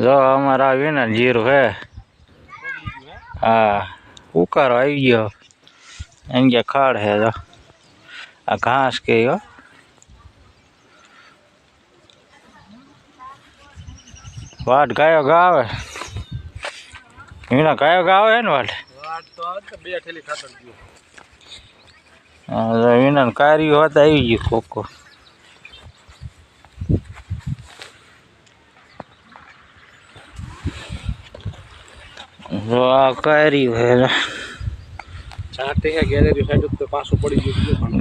જો અમારા આવીને જીરું હે હા ઉકારો આવી ગયો એમ કે ખાડ હે જો આ ઘાસ કે વાટ ગાયો ગાવે એના ગાયો ગાવે હે ને વાટ તો આવે તો 2 થેલી ખાતર ગયો હા એના કાર્યો હોત આવી ગયું કોકો જો આ કાર્યું હે ચાટે હે ગેલેરી સાઈડ તો પાછું પડી ગયું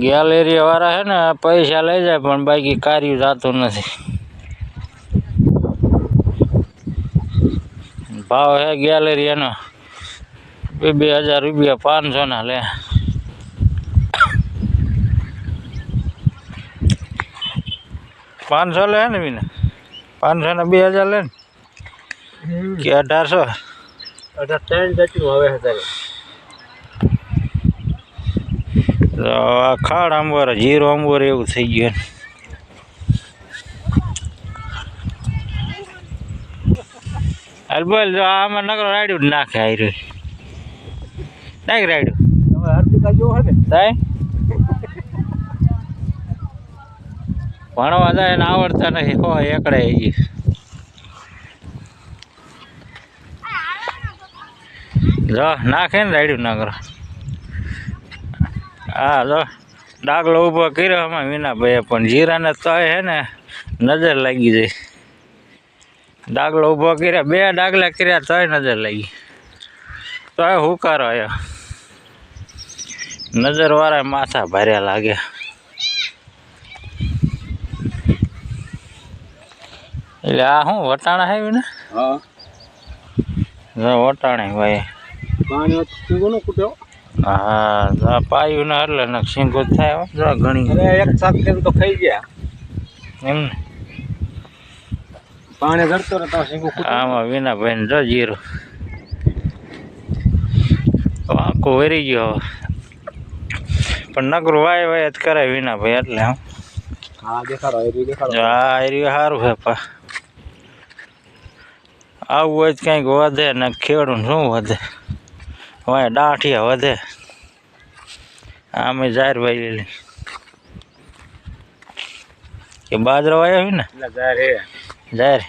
ગેલેરી વાળા હે ને પૈસા લઈ જાય પણ બાકી કાર્યું જાતું નથી ભાવ હે ગેલેરી એનો 2000 રૂપિયા 500 ના લે 500 લે ને બીને 500 ના 2000 લે ને કે 1800 18 જેટલું હવે હજાર આ ખાડ આંબોર જીરો આંબોર એવું થઈ ગયું બોલ જો આમાં નકરો રાડ્યું જ નાખે આવી રહ્યું નાખ રાડ્યું હવે હાર્દિકા જો હે ને થાય ભણવા જાય ને આવડતા નથી હો એકડે જો નાખે ને રાડ્યું નકરો હા જો ડાગલો ઊભો કર્યો આમાં વિનાભાઈએ પણ જીરાને તો હે ને નજર લાગી જાય ડાગલો ઊભો કર્યા 2 ડાગલા કર્યા તોય નજર લાગી તોય હુકારો આવ્યો નજર વાળા માથા ભર્યા લાગે એટલે આ શું વટાણા હે ને હા વટાણા ભાઈ પાણી સિંગો નો કૂટ્યો હા પાયું ને એટલે ને સિંગો થાય જો ઘણી અરે એક સાથ કેમ તો ખાઈ ગયા એમ ને પાણી ઘડતો ને તો સિંગો કૂટ્યો આમાં વિનાભાઈ ને જો જીરું આખું વરી ગયો પણ નકરું વાય વાય જ કરાય વિનાભાઈ એટલે હા દેખાડો દેખાડો હા એ સારું છે પા આવું હોય કંઈક વધે ને ખેડૂત શું વધે વાય દાંઠિયા વધે આમે જાહેર વાયેલી કે બાજરો વાયો ને જાહેર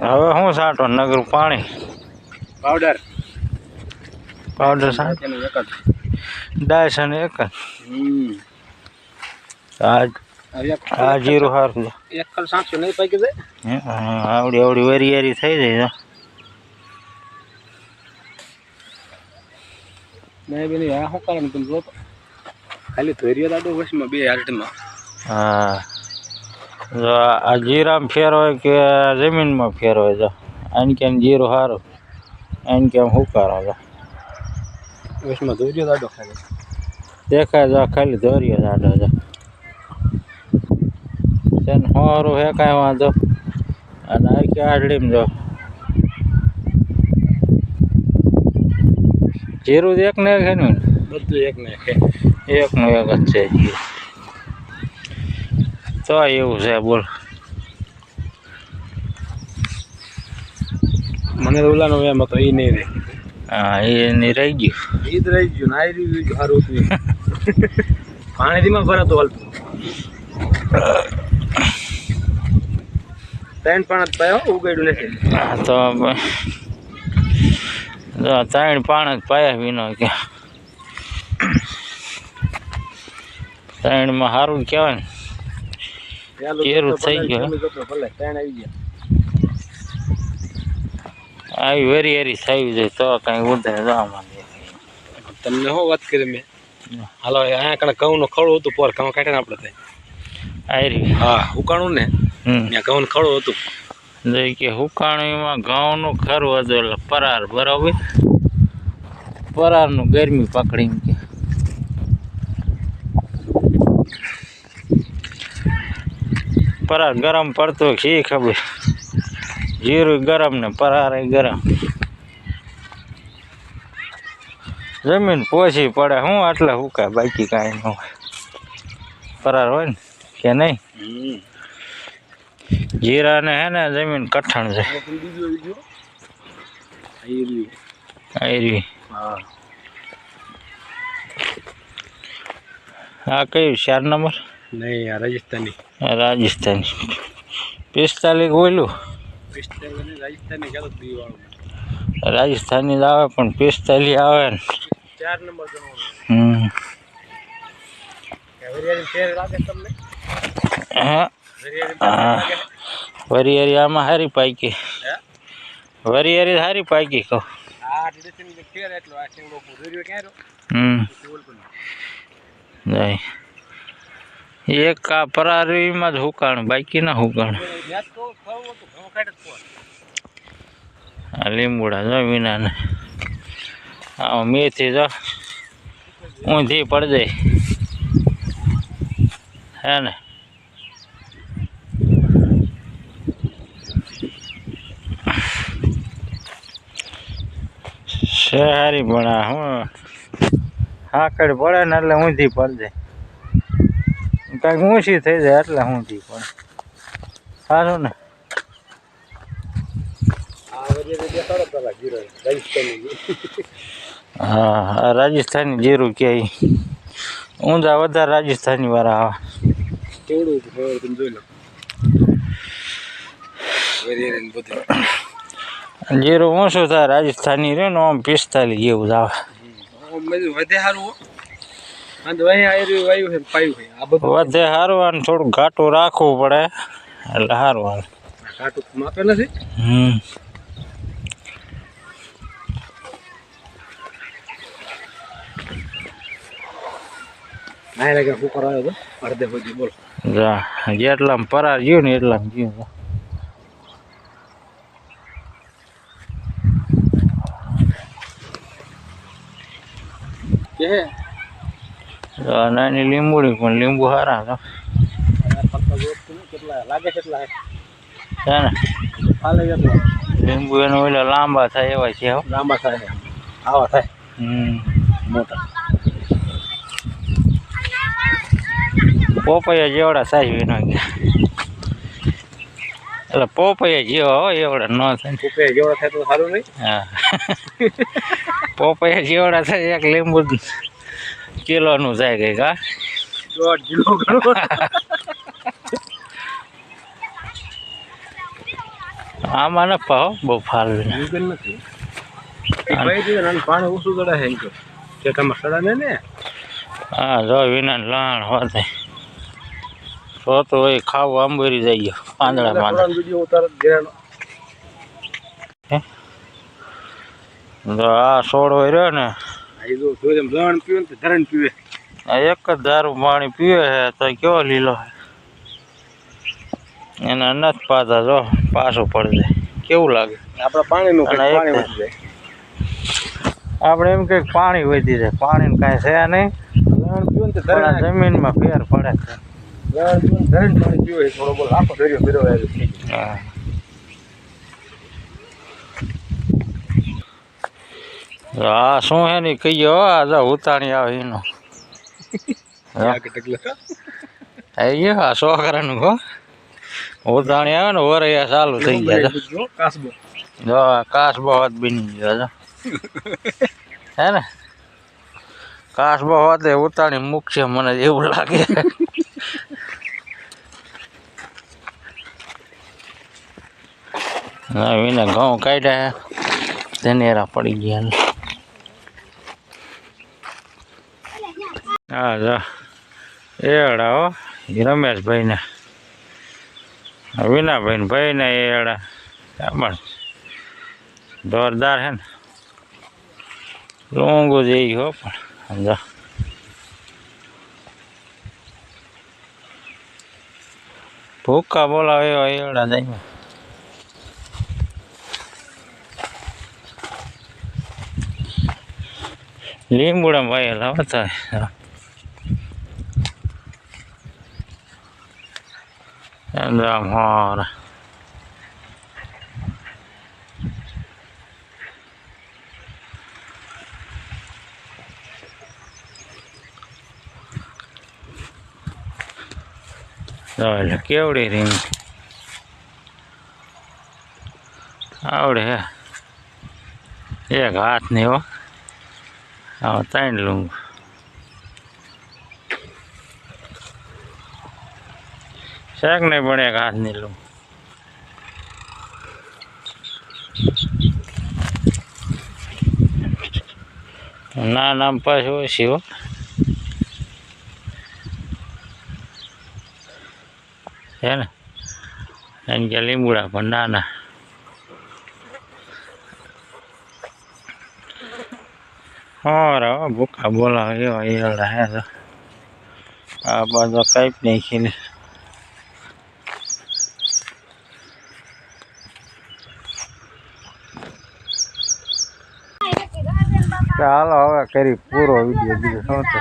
હવે શું સાંટો નગરું પાણી પાવડર સાંટ એક જ ડાયસ અને એક આ જીરું સારું એક કલ 700 નહીં પાકી જાય આવડી આવડી વેરી થઈ જાય નહીં બેની આ શું કારણ તમે જો ખાલી ધોરિયા દાડો વસમાં 2 હાલટમાં હા જો આ જીરામાં ફેર હોય કે જમીનમાં ફેર હોય જો આને કેમ જીરું સારું આને કેમ હુકારો જો વસમાં ધોરિયા દાડો ખાલી દેખાય જો ખાલી ધોરિયો દાડો જો તેને સારું હે કાંઈ વાંધો અને આખી આડડીમાં જો જીરું એક ને એક છે ને બધું એક ને એકનું એક જ છે જીરું તો એવું છે બોલ મને ઓલાનો એમ હતો એ નહીં રહે હા એ રહી ગયું એ જ રહી ગયું ના રહ્યું સારું હતું પાણીમાં ભરાતું હાલતું 3 પાણ જ પાયો ઉગાડ્યું નથી હા તો 3 પાણ જ પાયા વિનો કે 3 માં સારું કહેવાય ને કેરું થઈ ગયું ભલે 3 આવી ગયા આવી વેરી વેરી થઈ જાય તો કઈ ઉધે જવા માંડે તમને શું વાત કરી મેં હાલો અહીંયા કણે ઘઉંનો ખડું હતું પર ઘઉં કાઢે ને આપણે આયરી હા ઉકાણું ને ત્યાં ઘઉં ખડું હતું જોઈ કે હુકાણીમાં ઘઉંનું ખરું હતું એટલે પરાર બરાબર પરારનું ગરમી પકડીને કે પરાર ગરમ પડતો શી ખબર જીરું ગરમ ને પરાર ગરમ જમીન પોછી પડે હું આટલા હુકાય બાકી કાંઈ ન હોય ફરાર હોય ને કે નહીં જીરાને હે ને જમીન કઠણ છે આયરી આ કયું 4 નંબર નહીં આ રાજસ્થાની રાજસ્થાની 45 ઓયલું રાજસ્થાની ક્યાં તો દીવાળું રાજસ્થાની જ આવે પણ 45 આવે ને 4 નંબર ગણવાનું વેરિયાની ફેર લાગે તમને હા વરિયારી આમાં હારી પાકી વરિયારી હારી પાકી કહો આ ડિડેશનની ફેર એટલો આ સિંગડો પૂર્યો ક્યાં રહ્યો એક આ પરારીમાં જ હુકાણ બાકી ના હુકાણ આ લીંબુડા જો વિનાને આ મેથી જો ઊંધી પડી જાય હે ને શહેરી પણ આ હું હાકડ પડે ને એટલે ઊંધી પડી જાય કાંઈક ઊંચી થઈ જાય એટલે ઊંધી પડે સારું ને હા રાજસ્થાની જીરું કે ઊંધા વધારે રાજસ્થાની વાળા આવે જીરું ઓછું થાય રાજસ્થાની રહ્યું ને આમ 45 જેવું જ આવે વધે સારું અને થોડું ઘાટું રાખવું પડે એટલે સારું હાલ ઘાટું માપે નથી ના લાગે શું કરાયો તો અડધે બધી બોલો જા જેટલામાં પરાર ગયું ને એટલામાં ગયું નાની લીંબુડી પણ લીંબુ સારા લાગે કેટલા છે ને લીંબુ એનો ઓલા લાંબા થાય એવા છે લાંબા થાય આવા થાય મોટા પોપૈયા જેવડા સાહેબ એનો એટલે પોપૈયા જેવા હોય એવડા ન થાય પોપૈયા જેવડા થાય તો સારું નહીં હા પોપૈયા જેવડા થાય એક લીંબુ કિલોનું થાય કંઈક હા 1.5 કિલો આમાં ન પાવ બહુ ફાલવી નથી પાણી ઓછું ચડે છે કે તમે સડા ને હા જો વિના લાણ હોતે તો એ ખાવું આંબરી જાય પાંદડામાં આ સોડો રહ્યો ને ધરણ પીવે ને ધરણ પીવે એક જ દારૂ પાણી પીવે છે તો કેવો લીલો એને નથી પાતા જો પાછું પડી જાય કેવું લાગે આપણે પાણીનું પાણી આપણે એમ કંઈક પાણી વધી જાય પાણી કાંઈ છે નહીં જમીનમાં ફેર પડે છે ધરણ પાણી પીવે થોડો બહુ આખો દરિયો ફેરવો હા આ શું હે ને કહી ગયો આ ઉતાણી આવે એનો આવી ગયો આ છોકરાનું હો ઉતાણી આવે ને વરૈયા ચાલુ થઈ ગયા જો કાસબો હોત બની ગયો હે ને કાસબો હોતે ઉતાણી મૂકશે મને એવું લાગે વિના ઘઉં કાઢ્યા ધનેરા પડી ગયા હા જા એડા હો રમેશભાઈ ને વિનાભાઈ ને ભાઈ ને એડા પણ જોરદાર હે ને લોંગું જઈ હો પણ જા ભૂકા બોલાવે એવા એડા જાય લીંબુડા વાયેલા હતા રામ હારા ચાલો કેવડી રીંગ આવડે હે એક હાથ ની હો હા 3 લૂંગ શાક નહીં પણ એક હાથ ની લૂંગ ના નામ પાછું ઓછી હો હે ને એને કે લીંબુડા પણ નાના હા ભૂખા બોલાવે એવા ઈયળા હે તો આ બાજુ કાંઈ નહીં ખીલી ચાલો હવે કરી પૂરો વિડીયો બીજો શું છે